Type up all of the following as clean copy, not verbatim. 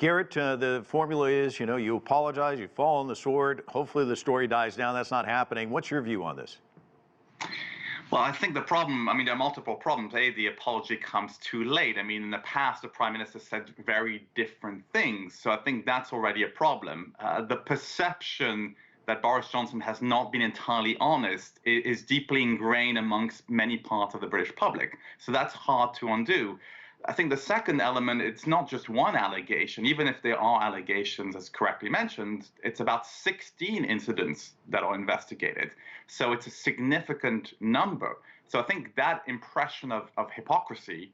Garret, the formula is, you know, you apologize, you fall on the sword. Hopefully the story dies down. That's not happening. What's your view on this? Well, I think the problem, I mean, there are multiple problems. A, the apology comes too late. I mean, in the past, the Prime Minister said very different things. So I think that's already a problem. The perception that Boris Johnson has not been entirely honest is deeply ingrained amongst many parts of the British public. So that's hard to undo. I think the second element, it's not just one allegation. Even if there are allegations, as correctly mentioned, it's about 16 incidents that are investigated. So it's a significant number. So I think that impression of hypocrisy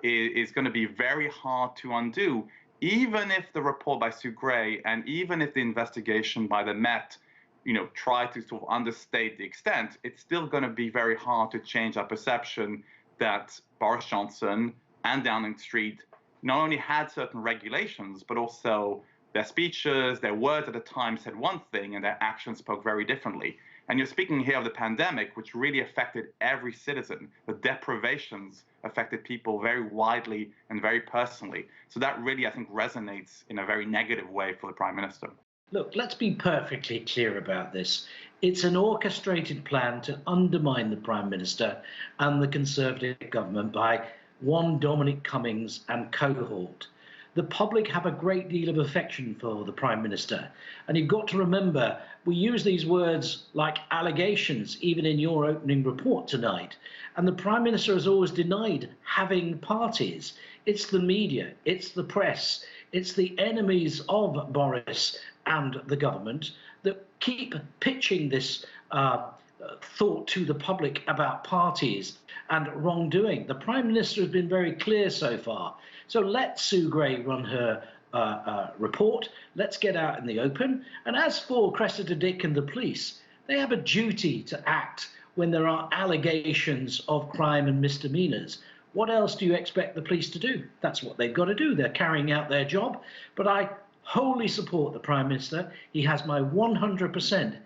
is going to be very hard to undo, even if the report by Sue Gray and even if the investigation by the Met, you know, try to sort of understate the extent, it's still going to be very hard to change our perception that Boris Johnson and Downing Street not only had certain regulations, but also their speeches, their words at the time said one thing and their actions spoke very differently. And you're speaking here of the pandemic, which really affected every citizen. The deprivations affected people very widely and very personally. So that really, I think, resonates in a very negative way for the Prime Minister. Look, let's be perfectly clear about this. It's an orchestrated plan to undermine the Prime Minister and the Conservative government by one Dominic Cummings and cohort. The public have a great deal of affection for the Prime Minister. And you've got to remember, we use these words like allegations, even in your opening report tonight. And the Prime Minister has always denied having parties. It's the media, it's the press, it's the enemies of Boris and the government that keep pitching this thought to the public about parties and wrongdoing. The Prime Minister has been very clear so far. So let Sue Gray run her report. Let's get out in the open. And as for Cressida Dick and the police, they have a duty to act when there are allegations of crime and misdemeanors. What else do you expect the police to do? That's what they've got to do. They're carrying out their job. But I wholly support the Prime Minister. He has my 100%